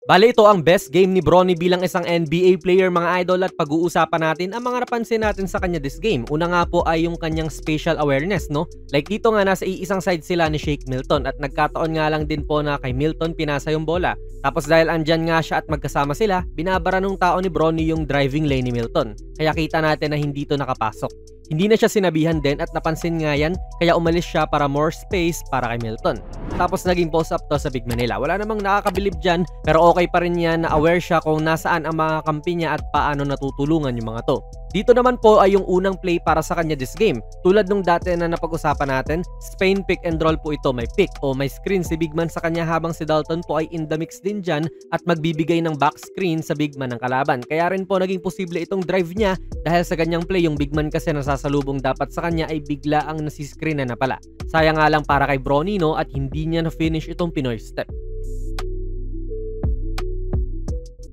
Bale ito ang best game ni Bronny bilang isang NBA player mga idol, at pag-uusapan natin ang mga napansin natin sa kanya this game. Una nga po ay yung kanyang spatial awareness, no? Like dito nga nasa iisang side sila ni Shake Milton at nagkataon nga lang din po na kay Milton pinasa yung bola. Tapos dahil andyan nga siya at magkasama sila, binabara nung tao ni Bronny yung driving lane ni Milton. Kaya kita natin na hindi to nakapasok. Hindi na siya sinabihan din at napansin nga yan, kaya umalis siya para more space para kay Milton. Tapos naging post up to sa big man nila. Wala namang nakakabilib dyan, pero okay pa rin yan na aware siya kung nasaan ang mga kampi niya at paano natutulungan yung mga to. Dito naman po ay yung unang play para sa kanya this game. Tulad nung dati na napag-usapan natin, Spain pick and roll po ito. May pick o may screen si big man sa kanya habang si Dalton po ay in the mix din dyan at magbibigay ng back screen sa big man ng kalaban. Kaya rin po naging posible itong drive niya dahil sa ganyang play yung big man kasi nasasalubong dapat sa kanya ay bigla ang nasiscreen na pala. Sayang nga lang para kay Bronny, no, at hindi niya na-finish itong Pinoy step.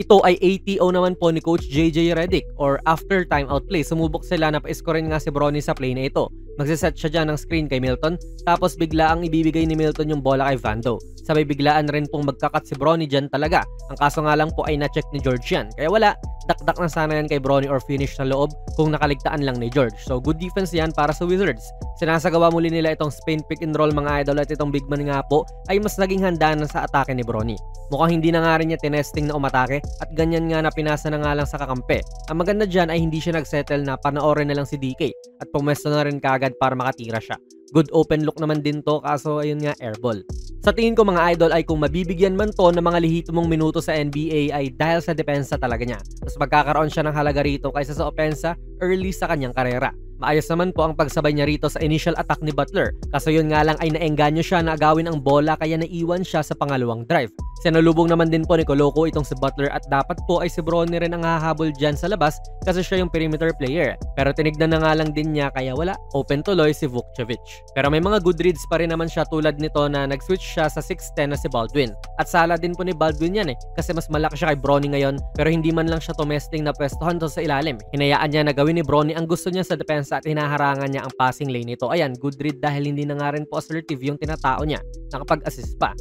Ito ay ATO naman po ni Coach JJ Redick or after timeout play. Sumubok sila na pa-scorein nga si Bronny sa play na ito. Magsiset siya dyan ng screen kay Milton, tapos bigla ang ibibigay ni Milton yung bola kay Vando. Sabay biglaan rin pong magkakat si Bronny dyan talaga. Ang kaso nga lang po ay na-check ni George yan. Kaya wala, dakdak na sana yan kay Bronny or finish sa loob kung nakaligtaan lang ni George. So good defense yan para sa Wizards. Sinasagawa muli nila itong Spain pick and roll mga idol, at itong big man nga po ay mas naging handa na sa atake ni Bronny. Mukhang hindi na nga rin niya tinesting na umatake at ganyan nga na pinasa na nga lang sa kakampi. Ang maganda dyan ay hindi siya nagsettle na panoorin na lang si DK at pumesto na rin kagad para makatira siya. Good open look naman din to, kaso ayun nga, airball. Sa tingin ko mga idol ay kung mabibigyan man to ng mga lehitimong minuto sa NBA ay dahil sa depensa talaga niya. Mas magkakaroon siya ng halaga rito kaysa sa opensa early sa kanyang karera. Maayos naman po ang pagsabay niya rito sa initial attack ni Butler. Kaso yun nga lang ay naengganyo siya na agawin ang bola kaya naiwan siya sa pangalawang drive. Sinalubong naman din po ni Coloco itong si Butler at dapat po ay si Bronny rin ang hahabol dyan sa labas kasi siya yung perimeter player. Pero tinignan na nga lang din niya kaya wala. Open tuloy si Vukcevic. Pero may mga good reads pa rin naman siya tulad nito na nag-switch siya sa 6'10 na si Baldwin. At sala din po ni Baldwin yan kasi mas malaki siya kay Bronny ngayon pero hindi man lang siya tumesting na pwestohan to sa ilalim. Hinayaan niya na gawin ni Bronny ang gusto niya sa depensa at hinaharangan niya ang passing lane nito. Ayan, good read dahil hindi na nga rin po assertive yung tinatao niya. Nakapag-assist pa.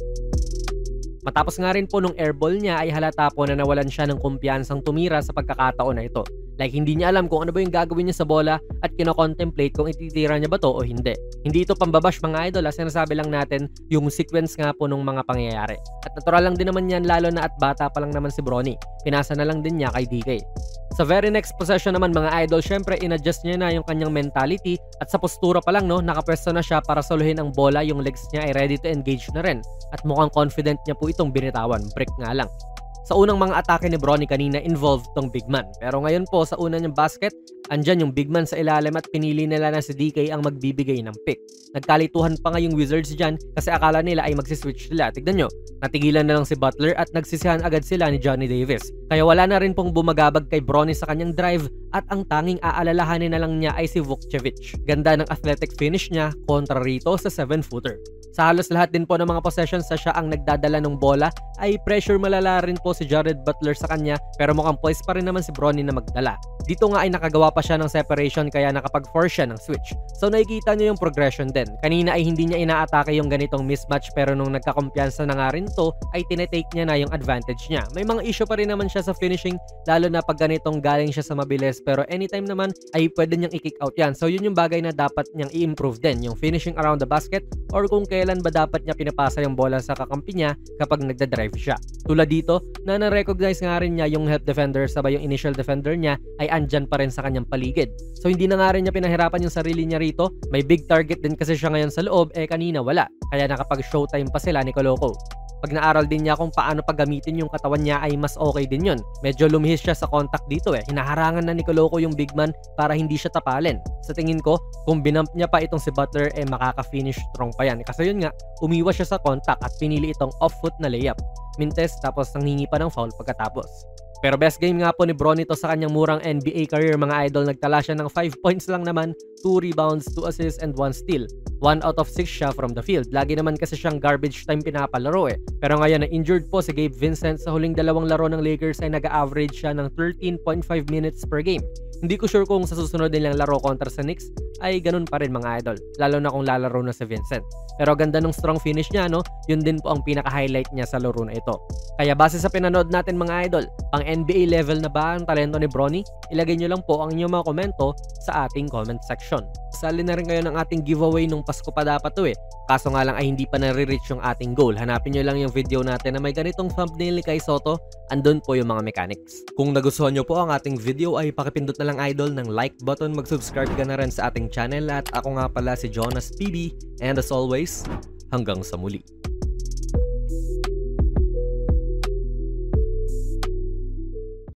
Matapos nga rin po nung airball niya ay halata po na nawalan siya ng kumpiyansang tumira sa pagkakataon na ito. Like hindi niya alam kung ano ba yung gagawin niya sa bola at kino-contemplate kung ititira niya ba to o hindi. Hindi ito pambabash mga idol, sinasabi lang natin yung sequence nga po ng mga pangyayari. At natural lang din naman yan lalo na at bata pa lang naman si Bronny. Pinasa na lang din niya kay DK. Sa very next possession naman mga idol, syempre in-adjust niya na yung kanyang mentality at sa postura pa lang nakapwesto na siya para soluhin ang bola, yung legs niya ay ready to engage na rin. At mukhang confident niya po itong binitawan, break nga lang. Sa unang mga atake ni Bronny kanina involved tong big man. Pero ngayon po sa una niyang basket, andyan yung big man sa ilalim at pinili nila na si DK ang magbibigay ng pick. Nagkalituhan pa nga yung Wizards dyan kasi akala nila ay magsiswitch sila. Tignan nyo, natigilan na lang si Butler at nagsisihan agad sila ni Johnny Davis. Kaya wala na rin pong bumagabag kay Bronny sa kanyang drive at ang tanging aalalahanin na lang niya ay si Vukcevic. Ganda ng athletic finish niya kontra rito sa 7-footer. Sa halos lahat din po ng mga possessions na siya ang nagdadala ng bola ay pressure malala rin po si Jared Butler sa kanya pero mukhang poised pa rin naman si Bronny na magdala. Dito nga ay nakagawa pa siya ng separation kaya nakapag-force siya ng switch. So nakikita niyo yung progression din. Kanina ay hindi niya inaatake yung ganitong mismatch pero nung nagkakumpiyansa na nga rin to ay tinetake niya na yung advantage niya. May mga issue pa rin naman siya sa finishing lalo na pag ganitong galing siya sa mabilis pero anytime naman ay pwede niyang i-kick out yan. So yun yung bagay na dapat niyang i-improve din, yung finishing around the basket or kung kailan ba dapat niya pinapasa yung bola sa kakampi niya kapag nagda-drive siya. Tulad dito na na-recognize nga rin niya yung help defender sabay yung initial defender niya ay andyan pa rin sa kanyang paligid. So hindi na nga rin niya pinahirapan yung sarili niya rito. May big target din kasi siya ngayon sa loob kanina wala. Kaya nakapag-showtime pa sila ni Coloco. Pag naaral din niya kung paano paggamitin yung katawan niya ay mas okay din yun. Medyo lumihis siya sa contact dito Hinaharangan na ni Coloco yung big man para hindi siya tapalin. Sa tingin ko, kung binump niya pa itong si Butler makaka-finish strong pa yan. Kasi yun nga, umiwas siya sa contact at pinili itong off-foot na layup. Mintes tapos nanghingi pa ng foul pagkatapos. Pero best game nga po ni Bronny to sa kanyang murang NBA career mga idol. Nagtala siya ng 5 points lang naman, 2 rebounds, 2 assists, and 1 steal. 1 out of 6 siya from the field. Lagi naman kasi siyang garbage time pinapalaro Pero ngayon na injured po si Gabe Vincent sa huling dalawang laro ng Lakers ay nag-average siya ng 13.5 minutes per game. Hindi ko sure kung sa susunod nilang laro kontra sa Knicks ay ganun pa rin mga idol, lalo na kung lalaro na si Vincent. Pero ganda ng strong finish niya, no? Yun din po ang pinaka-highlight niya sa laro na ito. Kaya base sa pinanood natin mga idol, pang NBA level na ba ang talento ni Bronny? Ilagay nyo lang po ang inyong mga komento sa ating comment section. Sali na rin kayo ng ating giveaway nung Pasko pa dapat to eh. Kaso nga lang ay hindi pa nare-reach yung ating goal. Hanapin nyo lang yung video natin na may ganitong thumbnail ni Kai Sotto. Andun po yung mga mechanics. Kung nagustuhan nyo po ang ating video ay pakipindot na lang idol ng like button. Mag-subscribe ka na rin sa ating channel. At ako nga pala si Jonas PB. And as always, hanggang sa muli.